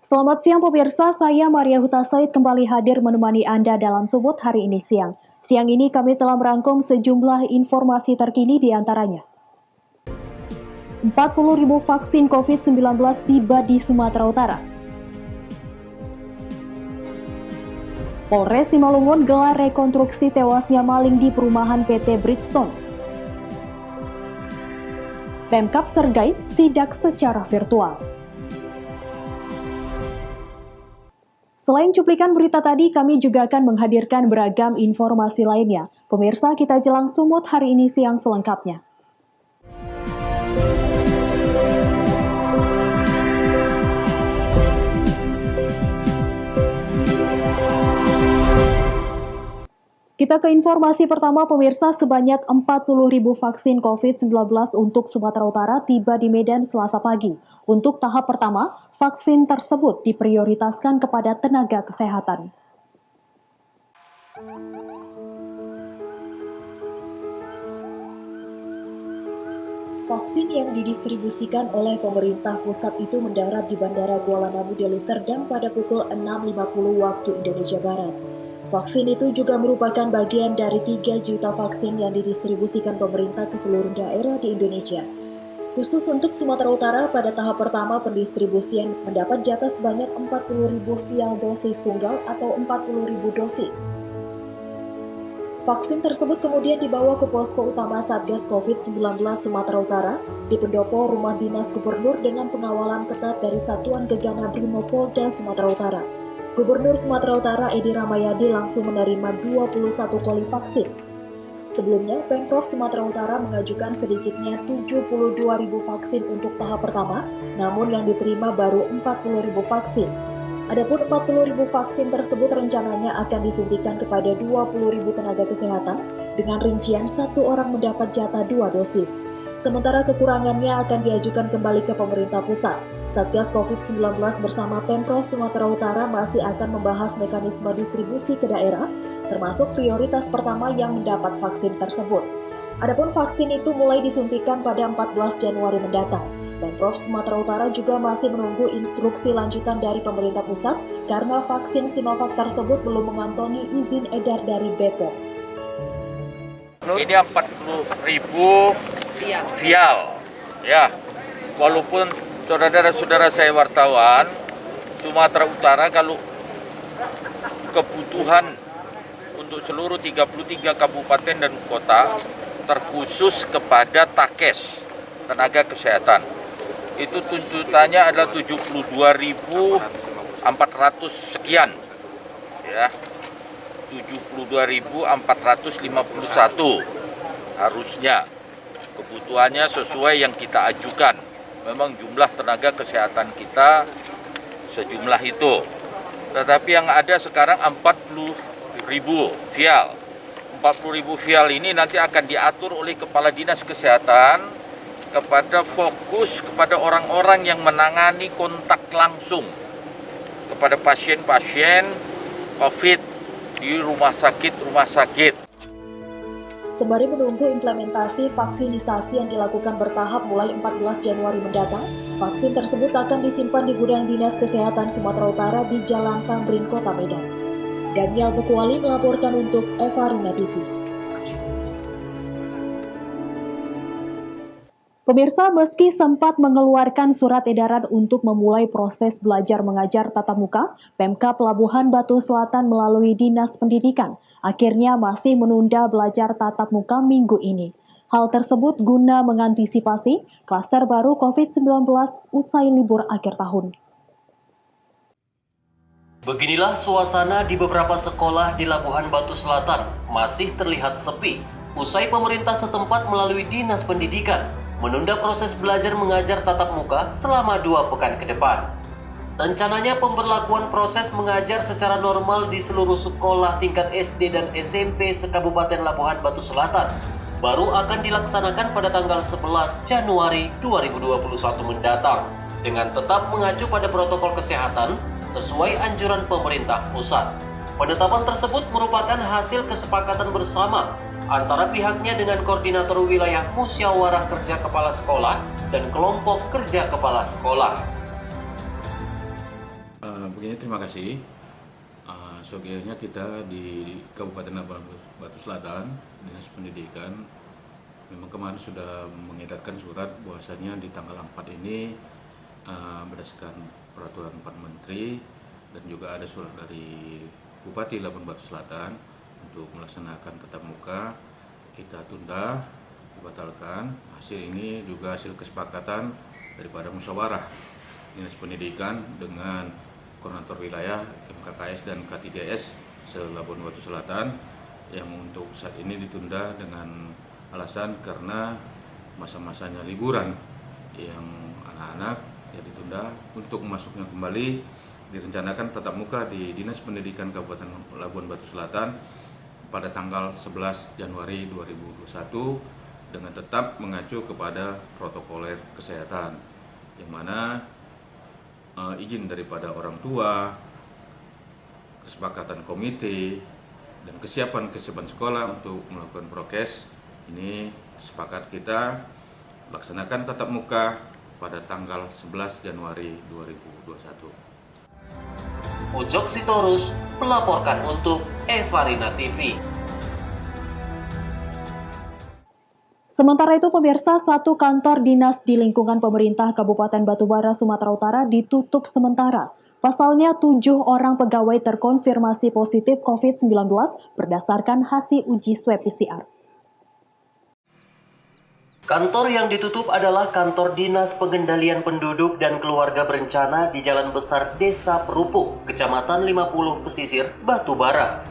Selamat siang pemirsa, saya Maria Huta Said kembali hadir menemani Anda dalam Sumut hari ini siang. Siang ini kami telah merangkum sejumlah informasi terkini di antaranya. 40.000 vaksin COVID-19 tiba di Sumatera Utara. Polres Simalungun gelar rekonstruksi tewasnya maling di perumahan PT Bridgestone. Pemkab Sergai sidak secara virtual. Selain cuplikan berita tadi, kami juga akan menghadirkan beragam informasi lainnya. Pemirsa, kita jelang Sumut hari ini siang selengkapnya. Kita ke informasi pertama, pemirsa, sebanyak 40.000 vaksin COVID-19 untuk Sumatera Utara tiba di Medan Selasa pagi. Untuk tahap pertama, vaksin tersebut diprioritaskan kepada tenaga kesehatan. Vaksin yang didistribusikan oleh pemerintah pusat itu mendarat di Bandara Kuala Namu Deli Serdang pada pukul 6.50 waktu Indonesia Barat. Vaksin itu juga merupakan bagian dari 3 juta vaksin yang didistribusikan pemerintah ke seluruh daerah di Indonesia. Khusus untuk Sumatera Utara, pada tahap pertama pendistribusian mendapat jatah sebanyak 40.000 vial dosis tunggal atau 40.000 dosis. Vaksin tersebut kemudian dibawa ke posko utama Satgas COVID-19 Sumatera Utara di pendopo Rumah Dinas Gubernur dengan pengawalan ketat dari Satuan Gegana Brimopolda Sumatera Utara. Gubernur Sumatera Utara Edi Rahmayadi langsung menerima 21 koli vaksin. Sebelumnya, Pemprov Sumatera Utara mengajukan sedikitnya 72.000 vaksin untuk tahap pertama, namun yang diterima baru 40.000 vaksin. Adapun 40.000 vaksin tersebut rencananya akan disuntikan kepada 20.000 tenaga kesehatan dengan rincian 1 orang mendapat jatah 2 dosis. Sementara kekurangannya akan diajukan kembali ke pemerintah pusat. Satgas COVID-19 bersama Pemprov Sumatera Utara masih akan membahas mekanisme distribusi ke daerah, termasuk prioritas pertama yang mendapat vaksin tersebut. Adapun vaksin itu mulai disuntikan pada 14 Januari mendatang. Pemprov Sumatera Utara juga masih menunggu instruksi lanjutan dari pemerintah pusat karena vaksin Sinovac tersebut belum mengantongi izin edar dari BPOM. Ini 40.000 vial, ya. Walaupun saudara-saudara saya wartawan, Sumatera Utara kalau kebutuhan untuk seluruh 33 kabupaten dan kota terkhusus kepada TAKES, tenaga kesehatan. Itu tuntutannya adalah 72.400 sekian, ya. 72.451 harusnya. Kebutuhannya sesuai yang kita ajukan. Memang jumlah tenaga kesehatan kita sejumlah itu. Tetapi yang ada sekarang 40.000 vial. 40.000 vial ini nanti akan diatur oleh Kepala Dinas Kesehatan kepada fokus kepada orang-orang yang menangani kontak langsung kepada pasien-pasien COVID di rumah sakit. Sembari menunggu implementasi vaksinisasi yang dilakukan bertahap mulai 14 Januari mendatang, vaksin tersebut akan disimpan di gudang Dinas Kesehatan Sumatera Utara di Jalan Tamrin, Kota Medan. Daniel Bekuali melaporkan untuk Evarina TV. Pemirsa, meski sempat mengeluarkan surat edaran untuk memulai proses belajar mengajar tatap muka, Pemkab Labuhan Batu Selatan melalui Dinas Pendidikan akhirnya masih menunda belajar tatap muka minggu ini. Hal tersebut guna mengantisipasi klaster baru COVID-19 usai libur akhir tahun. Beginilah suasana di beberapa sekolah di Labuhan Batu Selatan masih terlihat sepi usai pemerintah setempat melalui Dinas Pendidikan menunda proses belajar mengajar tatap muka selama 2 pekan ke depan. Rencananya pemberlakuan proses mengajar secara normal di seluruh sekolah tingkat SD dan SMP se-Kabupaten Labuhan Batu Selatan baru akan dilaksanakan pada tanggal 11 Januari 2021 mendatang dengan tetap mengacu pada protokol kesehatan sesuai anjuran pemerintah pusat. Penetapan tersebut merupakan hasil kesepakatan bersama antara pihaknya dengan Koordinator Wilayah Musyawarah Kerja Kepala Sekolah dan Kelompok Kerja Kepala Sekolah. Ini terima kasih. Sogehnya kita di Kabupaten Labuhan Batu Selatan, Dinas Pendidikan, memang kemarin sudah mengedarkan surat bahwasanya di tanggal 4 ini berdasarkan peraturan 4 Menteri dan juga ada surat dari Bupati Labuhan Batu Selatan untuk melaksanakan tatap muka kita tunda, dibatalkan. Hasil ini juga hasil kesepakatan daripada musyawarah Dinas Pendidikan dengan Koordinator Wilayah MKKS dan K3S se-Labuhan Batu Selatan yang untuk saat ini ditunda dengan alasan karena masa-masanya liburan yang anak-anak ya ditunda. Untuk masuknya kembali direncanakan tatap muka di Dinas Pendidikan Kabupaten Labuhan Batu Selatan pada tanggal 11 Januari 2021 dengan tetap mengacu kepada protokoler kesehatan yang mana izin daripada orang tua, kesepakatan komite, dan kesiapan sekolah untuk melakukan prokes. Ini sepakat kita laksanakan tatap muka pada tanggal 11 Januari 2021. Ujok Sitorus melaporkan untuk Evarina TV. Sementara itu, pemirsa, satu kantor dinas di lingkungan pemerintah Kabupaten Batubara, Sumatera Utara ditutup sementara. Pasalnya, 7 orang pegawai terkonfirmasi positif COVID-19 berdasarkan hasil uji swab PCR. Kantor yang ditutup adalah kantor Dinas Pengendalian Penduduk dan Keluarga Berencana di Jalan Besar Desa Perupuk, Kecamatan 50 Pesisir, Batubara.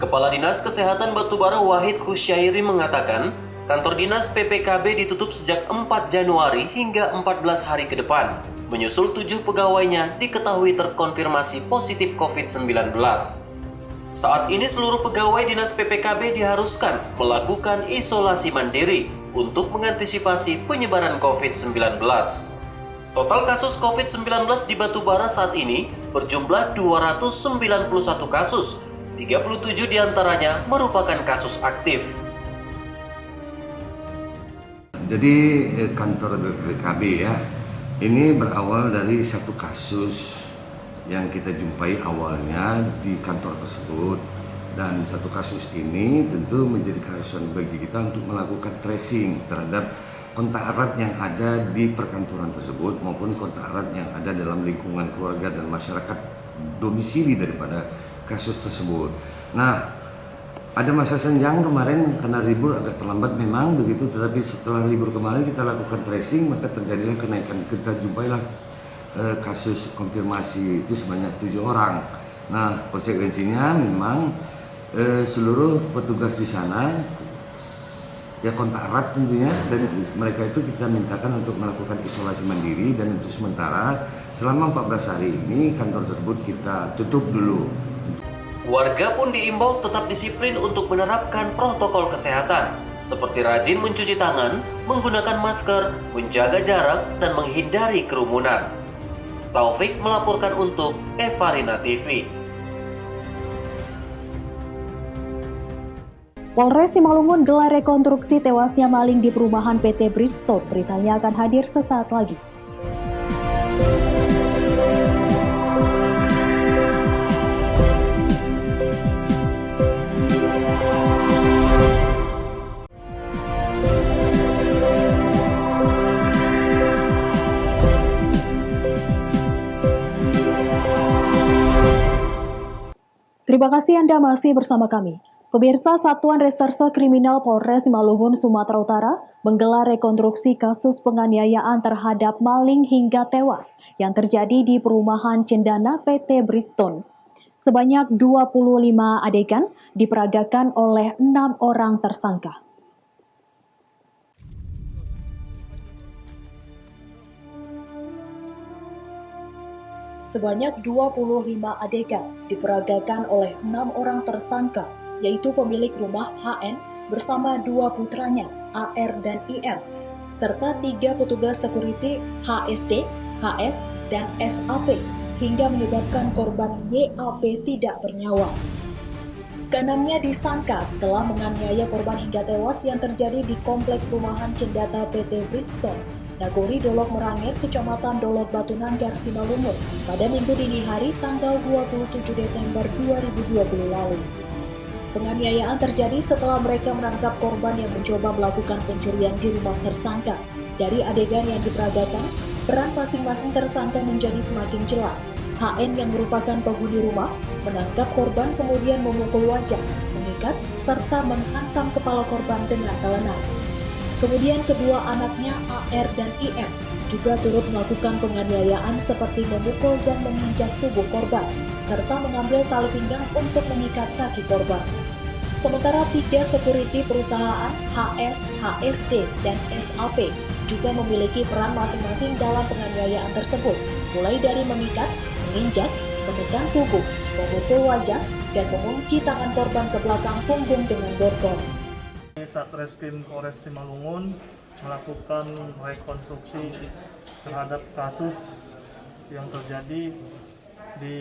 Kepala Dinas Kesehatan Batubara Wahid Husyairi mengatakan, kantor Dinas PPKB ditutup sejak 4 Januari hingga 14 hari ke depan. Menyusul 7 pegawainya diketahui terkonfirmasi positif COVID-19. Saat ini seluruh pegawai Dinas PPKB diharuskan melakukan isolasi mandiri untuk mengantisipasi penyebaran COVID-19. Total kasus COVID-19 di Batubara saat ini berjumlah 291 kasus, 37 diantaranya merupakan kasus aktif. Jadi kantor BPKB ya, ini berawal dari satu kasus yang kita jumpai awalnya di kantor tersebut. Dan satu kasus ini tentu menjadi keharusan bagi kita untuk melakukan tracing terhadap kontak erat yang ada di perkantoran tersebut maupun kontak erat yang ada dalam lingkungan keluarga dan masyarakat domisili daripada kasus tersebut. Nah, ada masa senjang kemarin karena libur agak terlambat memang begitu, tetapi setelah libur kemarin kita lakukan tracing, maka terjadilah kenaikan. Kita jumpailah kasus konfirmasi itu sebanyak 7 orang. Nah, konsekuensinya memang seluruh petugas di sana ya kontak erat tentunya, dan mereka itu kita mintakan untuk melakukan isolasi mandiri, dan untuk sementara selama 14 hari ini kantor tersebut kita tutup dulu. Warga pun diimbau tetap disiplin untuk menerapkan protokol kesehatan, seperti rajin mencuci tangan, menggunakan masker, menjaga jarak, dan menghindari kerumunan. Taufik melaporkan untuk Evarina TV. Polres Simalungun gelar rekonstruksi tewasnya maling di perumahan PT Bristol. Beritanya akan hadir sesaat lagi. Terima kasih Anda masih bersama kami. Pemirsa, Satuan Reserse Kriminal Polres Simalungun, Sumatera Utara menggelar rekonstruksi kasus penganiayaan terhadap maling hingga tewas yang terjadi di perumahan Cendana PT Bristol. Sebanyak 25 adegan diperagakan oleh 6 orang tersangka. Sebanyak 25 adegan diperagakan oleh 6 orang tersangka, yaitu pemilik rumah HN bersama 2 putranya, AR dan IR, serta 3 petugas security HSD, HS, dan SAP, hingga menyebabkan korban YAP tidak bernyawa. Keenamnya disangka telah menganiaya korban hingga tewas yang terjadi di komplek perumahan Cendana PT Bristol Nagori Dolok Merangit, Kecamatan Dolok Batu Nanggar, Simalungun pada Minggu dini hari tanggal 27 Desember 2020 lalu. Penganiayaan terjadi setelah mereka menangkap korban yang mencoba melakukan pencurian di rumah tersangka. Dari adegan yang diperagakan, peran masing-masing tersangka menjadi semakin jelas. HN yang merupakan penghuni rumah menangkap korban kemudian memukul wajah, mengikat, serta menghantam kepala korban dengan telenan. Kemudian kedua anaknya AR dan IM juga turut melakukan penganiayaan seperti memukul dan menginjak tubuh korban, serta mengambil tali pinggang untuk mengikat kaki korban. Sementara 3 security perusahaan HS, HSD, dan SAP juga memiliki peran masing-masing dalam penganiayaan tersebut, mulai dari mengikat, menginjak, menekan tubuh, memukul wajah, dan mengunci tangan korban ke belakang punggung dengan borgol. Satreskrim Polres Simalungun melakukan rekonstruksi terhadap kasus yang terjadi di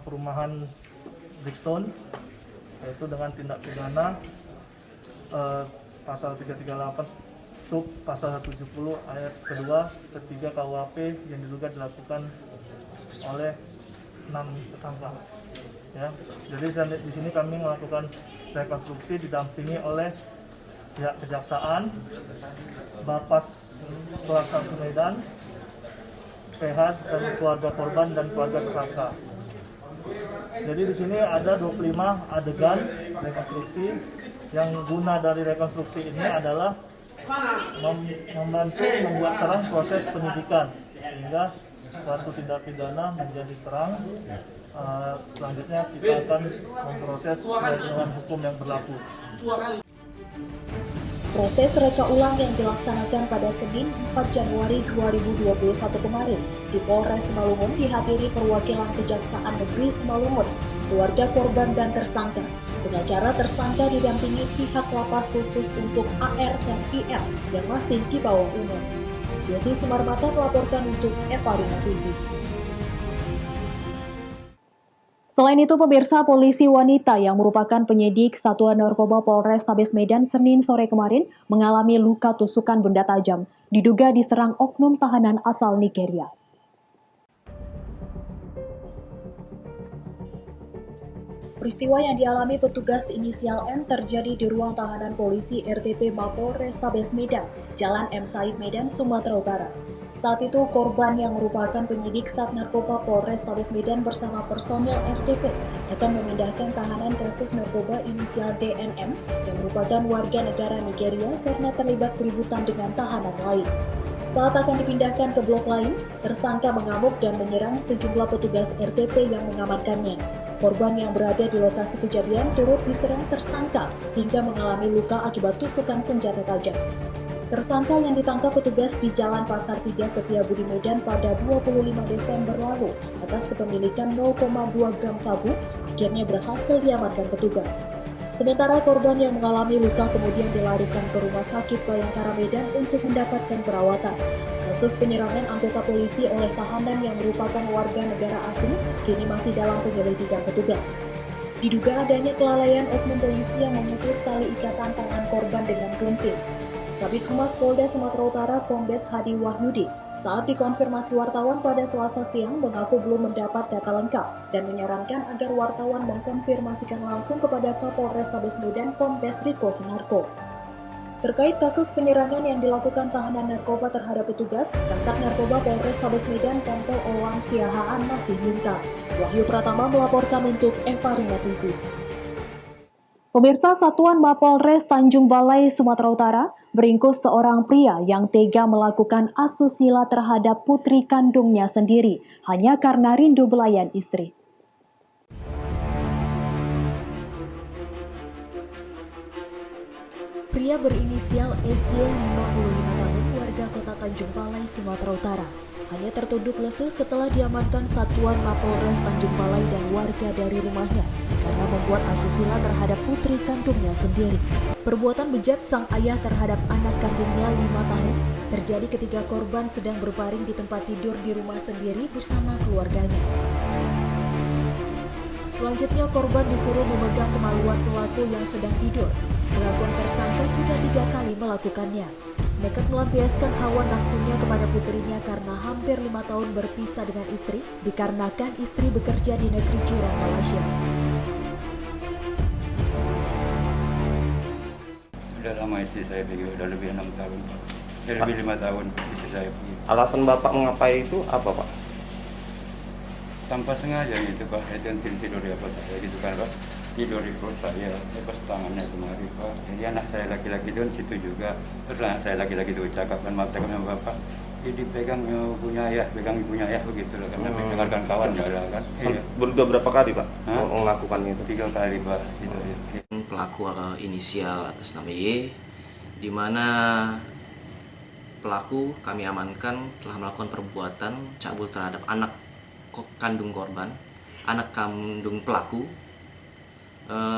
perumahan Brixton, yaitu dengan tindak pidana pasal 338 sub pasal 170 ayat kedua ketiga KUHP yang diduga dilakukan oleh 6 tersangka. Ya, jadi di sini kami melakukan rekonstruksi didampingi oleh pihak kejaksaan, Bapas Kelas 1 Medan, PH dan keluarga korban dan keluarga tersangka. Jadi di sini ada 25 adegan rekonstruksi. Yang guna dari rekonstruksi ini adalah membantu membuat terang proses penyidikan sehingga suatu tindak pidana menjadi terang. Selanjutnya kita akan memproses dengan hukum yang berlaku. Proses reka ulang yang dilaksanakan pada Senin 4 Januari 2021 kemarin di Polres Simalungun dihadiri perwakilan Kejaksaan Negeri Simalungun, keluarga korban dan tersangka. Pengacara tersangka didampingi pihak lapas khusus untuk AR dan IM yang masih di bawah umur. Yosi Sumarmata melaporkan untuk Eva Rima TV. Selain itu, pemirsa, polisi wanita yang merupakan penyidik Satuan Narkoba Polrestabes Medan Senin sore kemarin mengalami luka tusukan benda tajam, diduga diserang oknum tahanan asal Nigeria. Peristiwa yang dialami petugas inisial M terjadi di ruang tahanan polisi RTP Mapolrestabes Medan, Jalan M. Said Medan, Sumatera Utara. Saat itu, korban yang merupakan penyidik Sat Narkoba Polrestabes Medan bersama personil RTP akan memindahkan tahanan kasus narkoba inisial DNM yang merupakan warga negara Nigeria karena terlibat keributan dengan tahanan lain. Saat akan dipindahkan ke blok lain, tersangka mengamuk dan menyerang sejumlah petugas RTP yang mengamankannya. Korban yang berada di lokasi kejadian turut diserang tersangka hingga mengalami luka akibat tusukan senjata tajam. Tersangka yang ditangkap petugas di Jalan Pasar 3 Setiabudi Medan pada 25 Desember lalu atas kepemilikan 0,2 gram sabu akhirnya berhasil diamankan petugas. Sementara korban yang mengalami luka kemudian dilarikan ke Rumah Sakit Bayangkara Medan untuk mendapatkan perawatan. Kasus penyerangan anggota polisi oleh tahanan yang merupakan warga negara asing kini masih dalam penyelidikan petugas. Diduga adanya kelalaian oknum polisi yang memutus tali ikatan tangan korban dengan gunting. Kabid Humas Polda Sumatera Utara Kombes Hadi Wahyudi saat dikonfirmasi wartawan pada Selasa siang mengaku belum mendapat data lengkap dan menyarankan agar wartawan mengkonfirmasikan langsung kepada Kapolrestabes Medan Kombes Riko Sunarko. Terkait kasus penyerangan yang dilakukan tahanan narkoba terhadap petugas, Kasat Narkoba Polrestabes Medan Kompol Owan Siahaan masih minta. Wahyu Pratama melaporkan untuk Eva Rima TV. Pemirsa, Satuan Mapolres Tanjung Balai, Sumatera Utara meringkus seorang pria yang tega melakukan asusila terhadap putri kandungnya sendiri hanya karena rindu belayan istri. Pria berinisial SY 55 tahun warga kota Tanjung Balai, Sumatera Utara hanya tertunduk lesu setelah diamankan Satuan Mapolres Tanjung Balai dan warga dari rumahnya karena membuat asusila terhadap putri kandungnya sendiri. Perbuatan bejat sang ayah terhadap anak kandungnya 5 tahun terjadi ketika korban sedang berbaring di tempat tidur di rumah sendiri bersama keluarganya. Selanjutnya korban disuruh memegang kemaluan pelaku yang sedang tidur. Pengakuan tersangka sudah 3 kali melakukannya. nekat melampiaskan hawa nafsunya kepada putrinya karena hampir 5 tahun berpisah dengan istri, dikarenakan istri bekerja di negeri jiran Malaysia. Udah lama istri saya pergi, udah lebih 6 tahun. Lebih 5 tahun istri saya pergi. Alasan Bapak mengapai itu apa, Pak? Tanpa sengaja gitu Pak, saya tidur di apa saya gitu kan Pak. Tidur di perut saya, lepas tangannya kemari Pak. Jadi anak saya laki-laki itu kan situ juga. Terus anak saya laki-laki itu ucapkan mengatakan sama Bapak, jadi pegang punya ayah, pegang ibunya ayah begitu lah. Karena mendengarkan kawan nggak ada kan. Iya. Berdua berapa kali, Pak, melakukan itu? 3 kali Pak. Gitu. Pelaku inisial atas nama Y, di mana pelaku kami amankan telah melakukan perbuatan cabul terhadap anak kandung korban, anak kandung pelaku,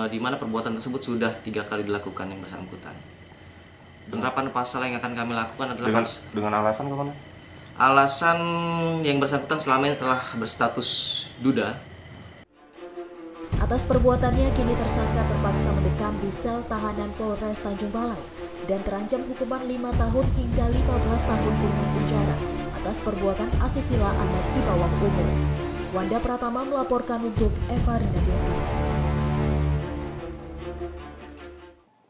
di mana perbuatan tersebut sudah 3 kali dilakukan yang bersangkutan. Penerapan pasal yang akan kami lakukan adalah dengan alasan kemana? Alasan yang bersangkutan selama ini telah berstatus duda. Atas perbuatannya, kini tersangka terpaksa mendekam di sel tahanan Polres Tanjung Balai dan terancam hukuman 5 tahun hingga 15 tahun kurungan penjara atas perbuatan asusila anak di bawah umur. Wanda Pratama melaporkan untuk Eva Rina TV.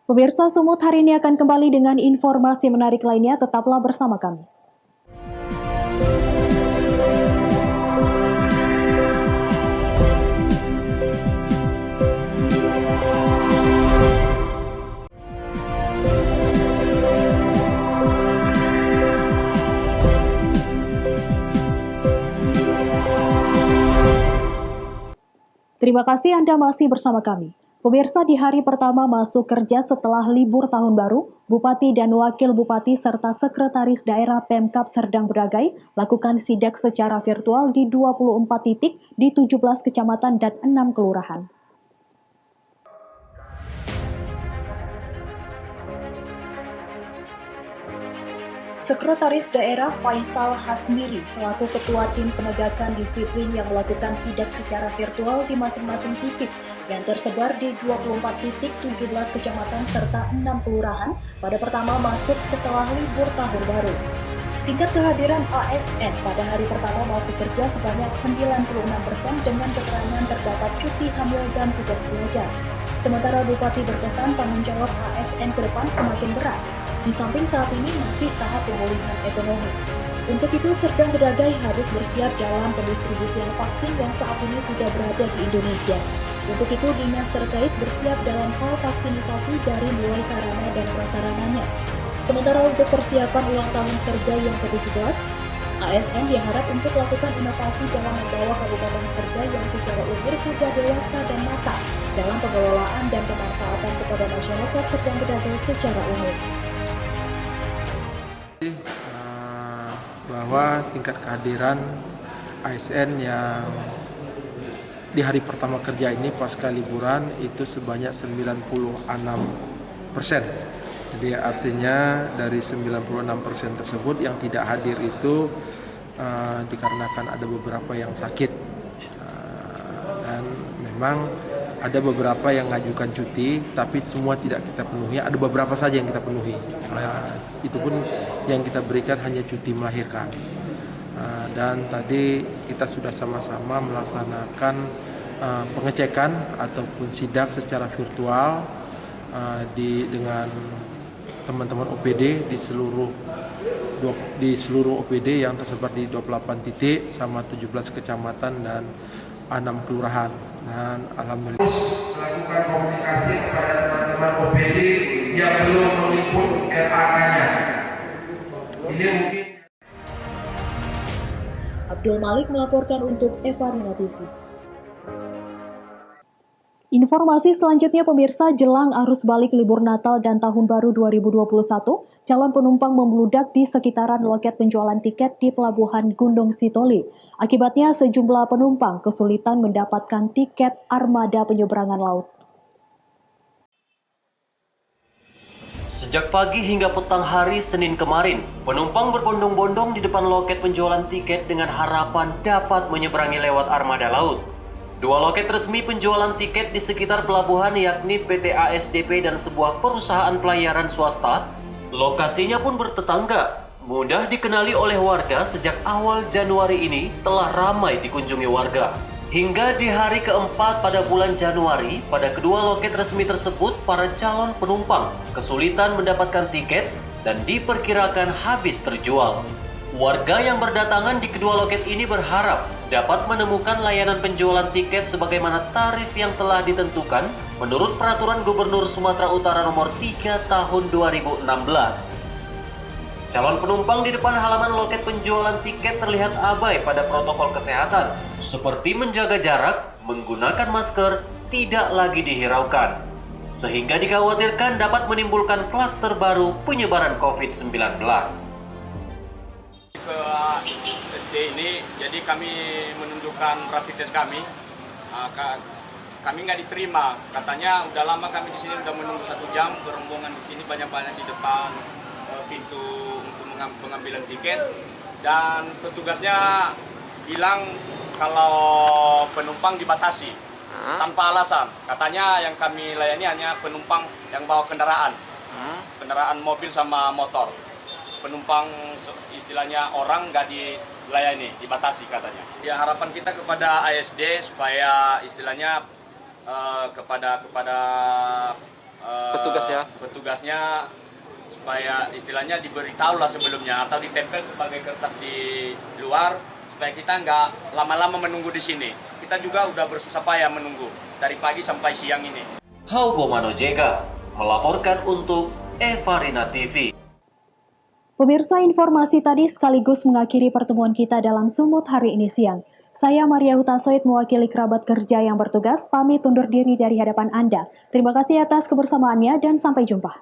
Pemirsa, Sumut hari ini akan kembali dengan informasi menarik lainnya. Tetaplah bersama kami. Terima kasih Anda masih bersama kami. Pemirsa, di hari pertama masuk kerja setelah libur tahun baru, Bupati dan Wakil Bupati serta Sekretaris Daerah Pemkab Serdang Bedagai lakukan sidak secara virtual di 24 titik di 17 kecamatan dan 6 kelurahan. Sekretaris Daerah Faisal Hasmiri selaku Ketua Tim Penegakan Disiplin yang melakukan sidak secara virtual di masing-masing titik yang tersebar di 24 titik 17 kecamatan serta 6 kelurahan pada pertama masuk setelah libur tahun baru. Tingkat kehadiran ASN pada hari pertama masuk kerja sebanyak 96% dengan keterangan terdapat cuti hamil dan tugas belajar. Sementara Bupati berpesan tanggung jawab ASN ke depan semakin berat, di samping saat ini masih tahap pemulihan ekonomi. Untuk itu, Serdang Bedagai harus bersiap dalam pendistribusian vaksin yang saat ini sudah berada di Indonesia. Untuk itu, dinas terkait bersiap dalam hal vaksinisasi dari mulai sarana dan prasarananya. Sementara untuk persiapan ulang tahun Serga yang ke-17, ASN diharap untuk melakukan inovasi dalam membawa Kabupaten Serga yang secara umur sudah dewasa dan matang dalam pengelolaan dan pemanfaatan kepada masyarakat Serdang Bedagai secara umum. Bahwa tingkat kehadiran ASN yang di hari pertama kerja ini pasca liburan itu sebanyak 96%. Jadi artinya dari 96% tersebut yang tidak hadir itu dikarenakan ada beberapa yang sakit dan memang ada beberapa yang mengajukan cuti, tapi semua tidak kita penuhi. Ada beberapa saja yang kita penuhi. Itu pun yang kita berikan hanya cuti melahirkan. Dan tadi kita sudah sama-sama melaksanakan pengecekan ataupun sidak secara virtual dengan teman-teman OPD di seluruh OPD yang tersebar di 28 titik sama 17 kecamatan dan 6 kelurahan. Dan alhamdulillah melakukan komunikasi kepada teman-teman OPD yang belum meliput RAK-nya. Ini mungkin. Abdul Malik melaporkan untuk Eva Rina TV. Informasi selanjutnya, pemirsa, jelang arus balik libur Natal dan Tahun Baru 2021, calon penumpang membludak di sekitaran loket penjualan tiket di Pelabuhan Gunung Sitoli. Akibatnya sejumlah penumpang kesulitan mendapatkan tiket armada penyeberangan laut. Sejak pagi hingga petang hari Senin kemarin, penumpang berbondong-bondong di depan loket penjualan tiket dengan harapan dapat menyeberangi lewat armada laut. 2 loket resmi penjualan tiket di sekitar pelabuhan yakni PT ASDP dan sebuah perusahaan pelayaran swasta Lokasinya pun bertetangga, mudah dikenali oleh warga. Sejak awal Januari ini telah ramai dikunjungi warga. Hingga di hari keempat pada bulan Januari, pada kedua loket resmi tersebut, para calon penumpang kesulitan mendapatkan tiket dan diperkirakan habis terjual. Warga yang berdatangan di kedua loket ini berharap dapat menemukan layanan penjualan tiket sebagaimana tarif yang telah ditentukan menurut Peraturan Gubernur Sumatera Utara Nomor 3 Tahun 2016. Calon penumpang di depan halaman loket penjualan tiket terlihat abai pada protokol kesehatan, seperti menjaga jarak, menggunakan masker, tidak lagi dihiraukan, sehingga dikhawatirkan dapat menimbulkan klaster baru penyebaran COVID-19. Ke SD ini, jadi kami menunjukkan rapid test kami. Kami nggak diterima, katanya udah lama kami di sini, udah menunggu 1 jam, berombongan di sini banyak-banyak di depan pintu untuk pengambilan tiket, dan petugasnya bilang kalau penumpang dibatasi tanpa alasan. Katanya yang kami layani hanya penumpang yang bawa kendaraan, kendaraan mobil sama motor. Penumpang istilahnya orang nggak dilayani, dibatasi katanya. Ya, harapan kita kepada ASD supaya istilahnya kepada petugasnya supaya istilahnya diberitahu lah sebelumnya atau ditempel sebagai kertas di luar supaya kita nggak lama-lama menunggu di sini. Kita juga udah bersusah payah menunggu dari pagi sampai siang ini. Haugo Manojega melaporkan untuk Evarina TV. Pemirsa, informasi tadi sekaligus mengakhiri pertemuan kita dalam Sumut hari ini siang. Saya Maria Hutasoid mewakili kerabat kerja yang bertugas, pamit undur diri dari hadapan Anda. Terima kasih atas kebersamaannya dan sampai jumpa.